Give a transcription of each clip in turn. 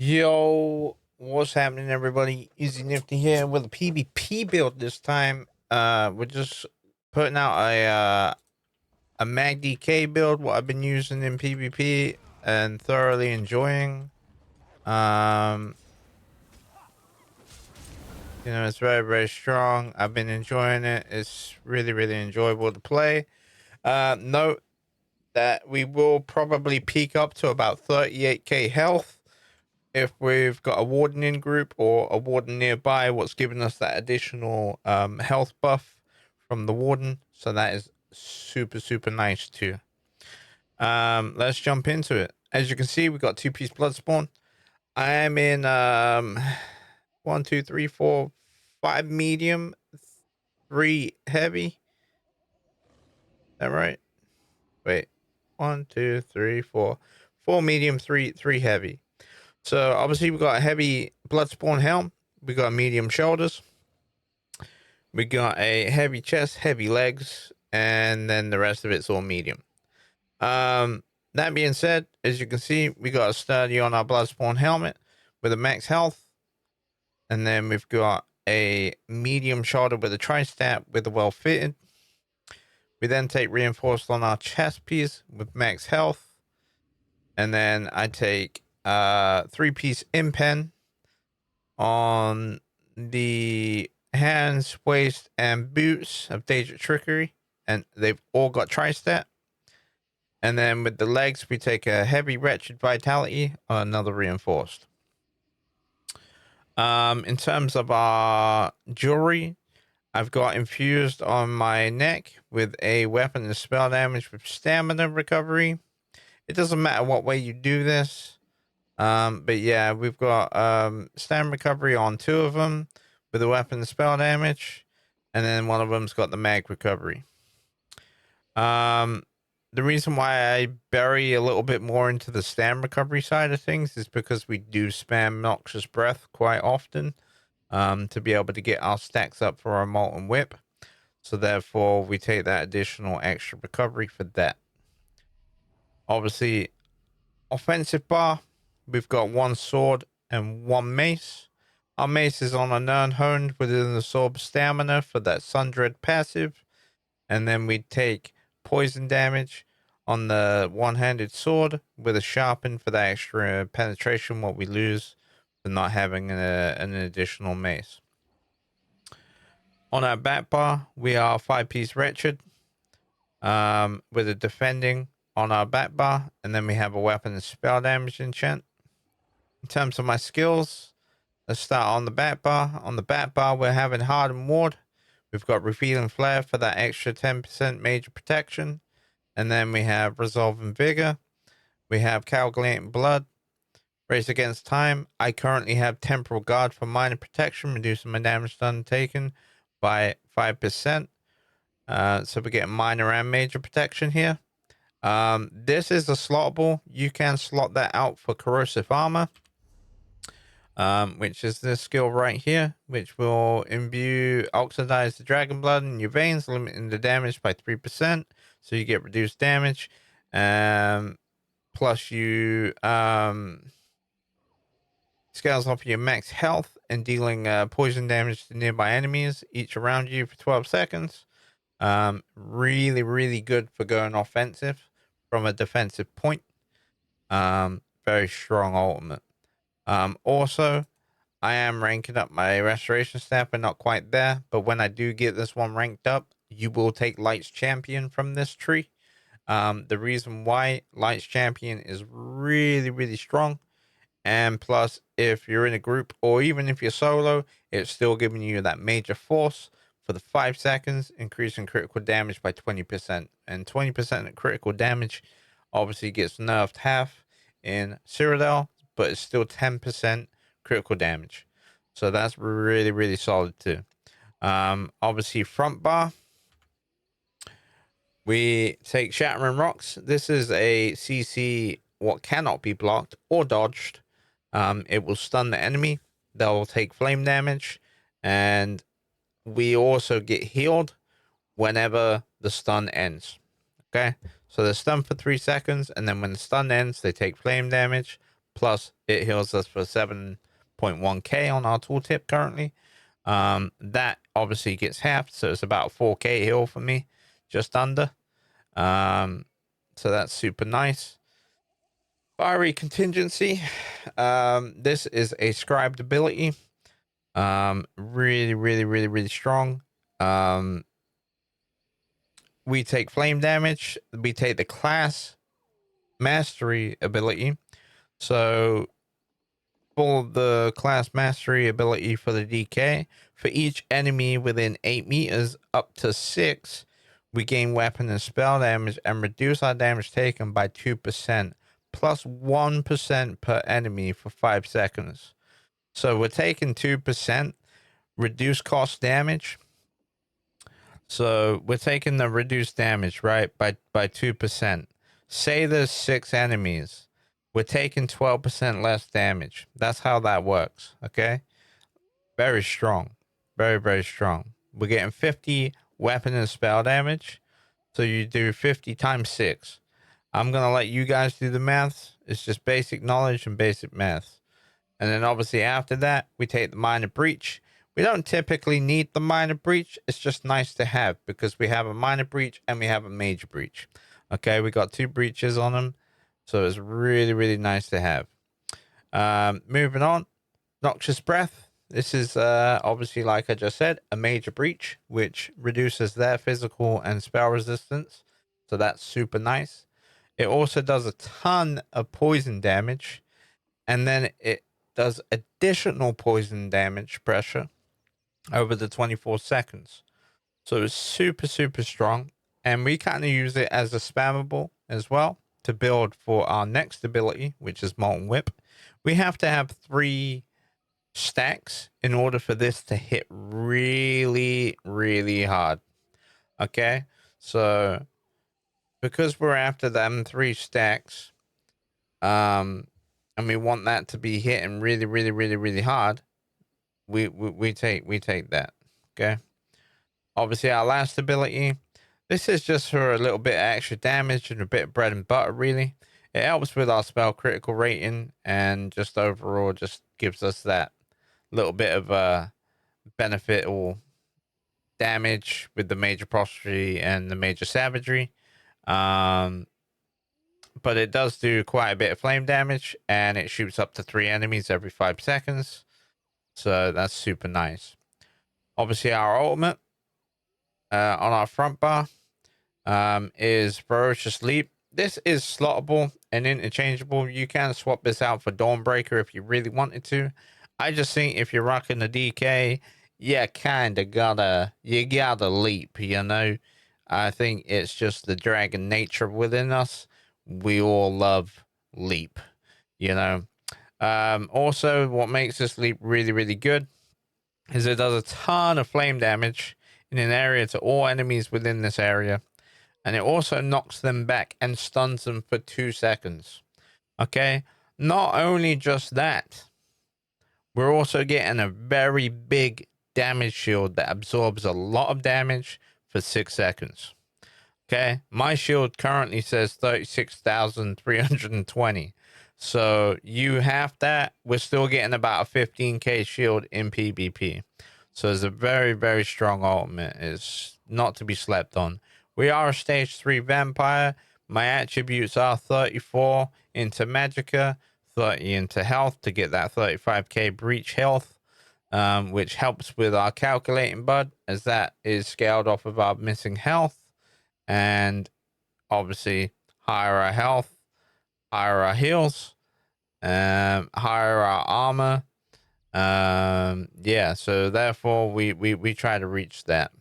Yo, what's happening, everybody? Easy Nifty here with a PvP build this time. We're just putting out a Mag DK build, what I've been using in PvP and thoroughly enjoying. Um, it's very strong. I've been enjoying it. It's really enjoyable to play. Note that we will probably peak up to about 38k health if we've got a warden in group or a warden nearby, what's giving us that additional health buff from the warden. So that is super nice too. Let's jump into it. As you can see, we've got 2-piece Bloodspawn. I am in 1, 2, 3, 4, 5 medium, 3 heavy. Is that right? Wait. 1, 2, 3, 4. 4 medium, 3 heavy. So obviously we've got a heavy Bloodspawn helm. We got medium shoulders. We got a heavy chest, heavy legs, and then the rest of it's all medium. That being said, as you can see, we got a sturdy on our Bloodspawn helmet with a max health. And then we've got a medium shoulder with a tri-stat with a well fitted. We then take reinforced on our chest piece with max health. And then I take 3-piece impen on the hands, waist, and boots of Daedric trickery, and they've all got tri-stat. And then with the legs, we take a heavy wretched vitality on another reinforced. In terms of our jewelry, I've got infused on my neck with a weapon and spell damage with stamina recovery. It doesn't matter what way you do this. But yeah, we've got stamina recovery on 2 of them with a weapon and spell damage, and then one of them's got the mag recovery. The reason why I bury a little bit more into the stamina recovery side of things is because we do spam Noxious Breath quite often to be able to get our stacks up for our Molten Whip. So therefore, we take that additional extra recovery for that. Obviously, offensive bar, we've got 1 sword and 1 mace. Our mace is on a Nern honed within the sword stamina for that Sundred passive. And then we take poison damage on the one-handed sword with a sharpen for that extra penetration, what we lose for not having an additional mace. On our back bar, we are 5-piece wretched with a defending on our back bar, and then we have a weapon and spell damage enchant. In terms of my skills, let's start on the back bar. On the back bar, we're having Hardened Ward. We've got Revealing Flare for that extra 10% major protection. And then we have Resolving Vigor. We have Coagulating Blood. Race Against Time. I currently have Temporal Guard for minor protection, reducing my damage done taken by 5%. So we're getting minor and major protection here. This is a slottable. You can slot that out for Corrosive Armor. Which is this skill right here, which will oxidize the dragon blood in your veins, limiting the damage by 3%. So you get reduced damage. Plus you scales off your max health and dealing poison damage to nearby enemies, each around you for 12 seconds. Really good for going offensive from a defensive point. Very strong ultimate. Also, I am ranking up my restoration staff, but not quite there. But when I do get this one ranked up, you will take Light's Champion from this tree. The reason why Light's Champion is really strong. And plus, if you're in a group or even if you're solo, it's still giving you that major force for the 5 seconds, increasing critical damage by 20%. And 20% of critical damage obviously gets nerfed half in Cyrodiil, but it's still 10% critical damage. So that's really solid too. Obviously, front bar. We take Shattering Rocks. This is a CC what cannot be blocked or dodged. It will stun the enemy. They'll take flame damage. And we also get healed whenever the stun ends. Okay? So they're stunned for 3 seconds. And then when the stun ends, they take flame damage. plus it heals us for 7.1k on our tooltip currently. That obviously gets halved, so it's about 4k heal for me, just under. So that's super nice. Fiery Contingency. This is a scribed ability. Really strong. We take flame damage. We take the class mastery ability. So for the class mastery ability for the DK, for each enemy within 8 meters up to 6, we gain weapon and spell damage and reduce our damage taken by 2%, plus 1% per enemy for 5 seconds. So we're taking 2%, reduce cost damage. So we're taking the reduced damage, right, by 2%. Say there's 6 enemies. We're taking 12% less damage. That's how that works, okay? Very strong. Very strong. We're getting 50 weapon and spell damage. So you do 50 times 6. I'm going to let you guys do the maths. It's just basic knowledge and basic math. And then obviously after that, we take the minor breach. We don't typically need the minor breach. It's just nice to have because we have a minor breach and we have a major breach. Okay, we got 2 breaches on them. So it's really nice to have. Moving on. Noxious Breath. This is obviously, like I just said, a major breach, which reduces their physical and spell resistance. So that's super nice. It also does a ton of poison damage. And then it does additional poison damage pressure over the 24 seconds. So it's super strong. And we kind of use it as a spammable as well to build for our next ability, which is Molten Whip. We have to have 3 stacks in order for this to hit really hard. Okay, so because we're after them 3 stacks, and we want that to be hitting really hard, we take that. Okay, obviously our last ability, this is just for a little bit of extra damage and a bit of bread and butter, really. It helps with our spell critical rating and just overall just gives us that little bit of benefit or damage with the major prostrate and the major savagery. But it does do quite a bit of flame damage and it shoots up to 3 enemies every 5 seconds. So that's super nice. Obviously our ultimate on our front bar is Ferocious Leap. This is slottable and interchangeable. You can swap this out for Dawnbreaker if you really wanted to. I just think if you're rocking the DK, you gotta leap, you know. I think it's just the dragon nature within us. We all love leap, you know. Also, what makes this leap really good is it does a ton of flame damage in an area to all enemies within this area. And it also knocks them back and stuns them for 2 seconds. Okay? Not only just that, we're also getting a very big damage shield that absorbs a lot of damage for 6 seconds. Okay? My shield currently says 36,320. So you have that. We're still getting about a 15k shield in PvP. So it's a very strong ultimate. It's not to be slept on. We are a stage 3 vampire. My attributes are 34 into Magicka, 30 into health to get that 35k breach health, which helps with our calculating bud, as that is scaled off of our missing health. And obviously, higher our health, higher our heals, higher our armor. Yeah, so therefore we try to reach that.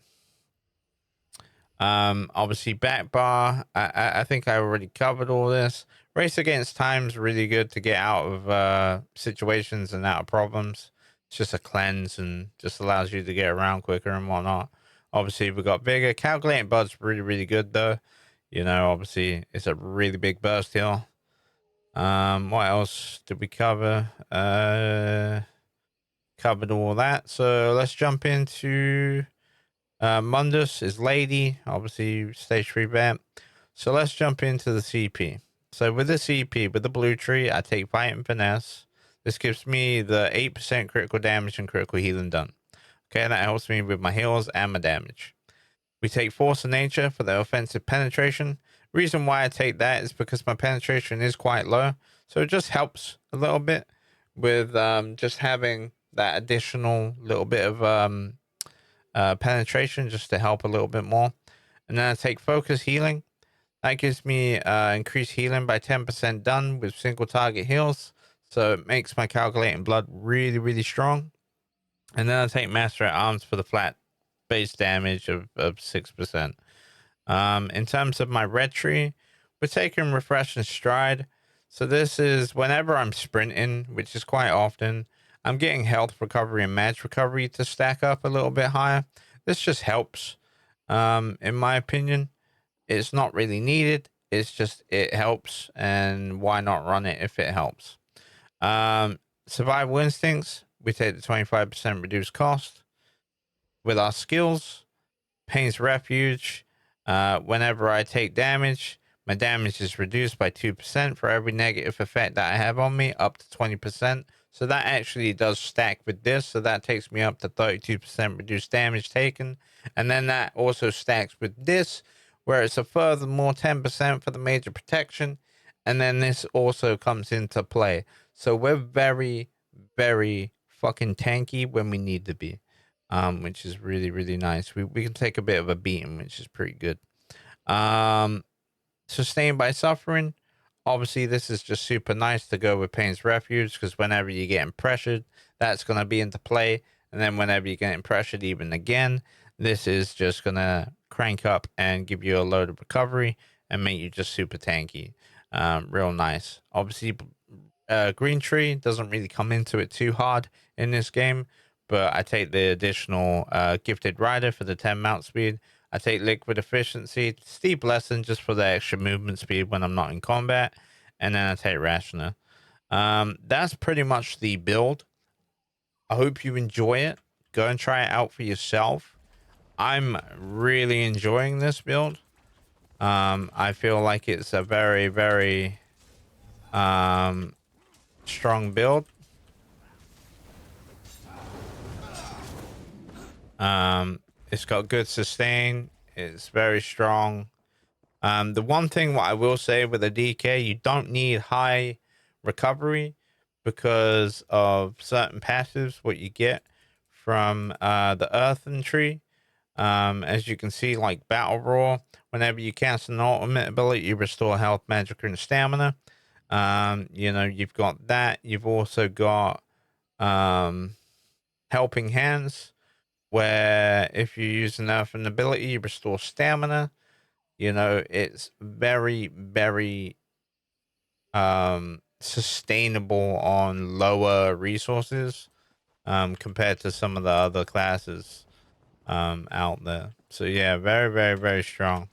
Obviously back bar, I think I already covered all this. Race Against Time's really good to get out of situations and out of problems. It's just a cleanse and just allows you to get around quicker and whatnot. Obviously we got bigger. Calculating Bud's really good though. You know, obviously it's a really big burst heal. What else did we cover? Covered all that. So let's jump into Mundus is Lady, obviously stage 3 vamp. So let's jump into the CP. So with the CP, with the blue tree, I take Fight and Finesse. This gives me the 8% critical damage and critical healing done. Okay, that helps me with my heals and my damage. We take Force of Nature for the offensive penetration. Reason why I take that is because my penetration is quite low. So it just helps a little bit with just having that additional little bit of penetration just to help a little bit more. And then I take Focus Healing. That gives me increased healing by 10% done with single target heals. So it makes my calculating blood really, really strong. And then I take Master at Arms for the flat base damage of 6%. In terms of my red tree, we're taking Refresh and Stride. So this is whenever I'm sprinting, which is quite often, I'm getting health recovery and match recovery to stack up a little bit higher. This just helps. In my opinion, it's not really needed. It's just, it helps. And why not run it if it helps? Survival Instincts, we take the 25% reduced cost. With our skills, Pain's Refuge, whenever I take damage, my damage is reduced by 2% for every negative effect that I have on me, up to 20%. So that actually does stack with this. So that takes me up to 32% reduced damage taken. And then that also stacks with this, where it's a furthermore 10% for the major protection. And then this also comes into play. So we're very, very fucking tanky when we need to be. Which is really, really nice. We can take a bit of a beating, which is pretty good. Sustained by Suffering. Obviously, this is just super nice to go with Pain's Refuge, because whenever you're getting pressured, that's going to be into play. And then whenever you're getting pressured even again, this is just going to crank up and give you a load of recovery and make you just super tanky. Real nice. Obviously, Green Tree doesn't really come into it too hard in this game, but I take the additional Gifted Rider for the 10 mount speed. I take Liquid Efficiency, Steep Lesson just for the extra movement speed when I'm not in combat, and then I take Rationer. That's pretty much the build. I hope you enjoy it. Go and try it out for yourself. I'm really enjoying this build. I feel like it's a very, very strong build. It's got good sustain. It's very strong. The one thing what I will say with a DK, you don't need high recovery because of certain passives what you get from the Earthen Tree. As you can see, like Battle Roar, whenever you cast an ultimate ability, you restore health, magic, and stamina. You know, you've got that. You've also got Helping Hands, where if you use an earthen ability, you restore stamina. You know, it's very, very sustainable on lower resources compared to some of the other classes out there. So yeah, very, very, very strong.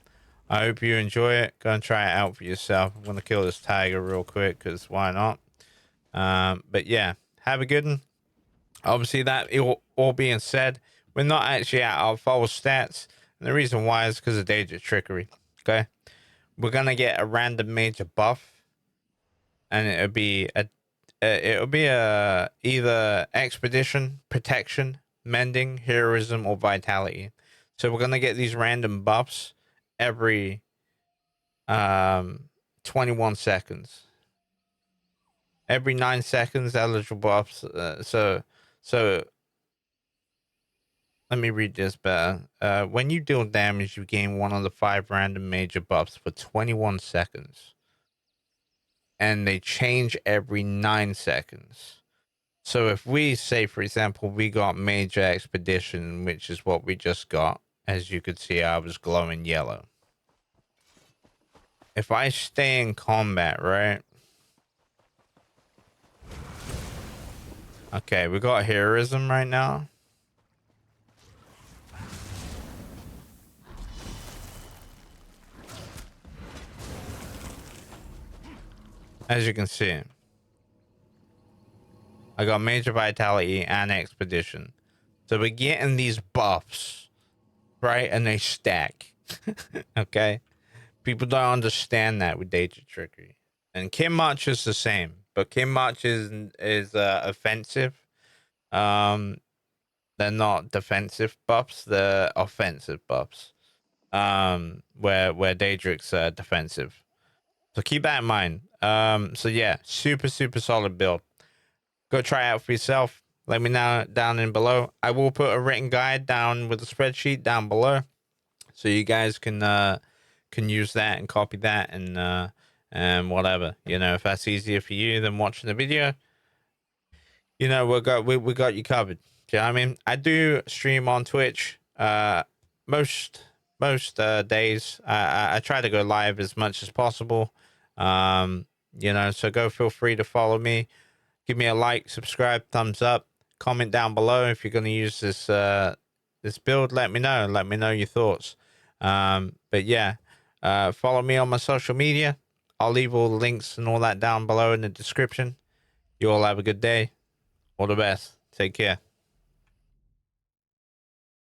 I hope you enjoy it. Go and try it out for yourself. I'm gonna kill this tiger real quick because why not? But yeah, have a good one. Obviously, that all being said, we're not actually at our full stats. And the reason why is because of Daedric trickery. Okay. We're going to get a random major buff. And it'll be a either expedition, protection, mending, heroism, or vitality. So we're going to get these random buffs every 21 seconds. Every 9 seconds, eligible buffs. So let me read this better. When you deal damage, you gain one of the 5 random major buffs for 21 seconds. And they change every 9 seconds. So if we say, for example, we got Major Expedition, which is what we just got. As you could see, I was glowing yellow. If I stay in combat, right? Okay, we got Heroism right now. As you can see, I got Major Vitality and Expedition. So we're getting these buffs, right? And they stack. Okay? People don't understand that with Daedric trickery. And Kim March is the same, but Kim March is offensive. They're not defensive buffs; they're offensive buffs. Where Daedric's defensive. So keep that in mind. So yeah, super solid build. Go try it out for yourself. Let me know down in below. I will put a written guide down with a spreadsheet down below, so you guys can use that and copy that and whatever. You know, if that's easier for you than watching the video, you know, we got you covered. Do you know what I mean? I do stream on Twitch. Most days. I try to go live as much as possible. You know, so go feel free to follow me. Give me a like, subscribe, thumbs up, comment down below if you're going to use this this build. Let me know. Let me know your thoughts. But yeah, follow me on my social media. I'll leave all the links and all that down below in the description. You all have a good day. All the best. Take care.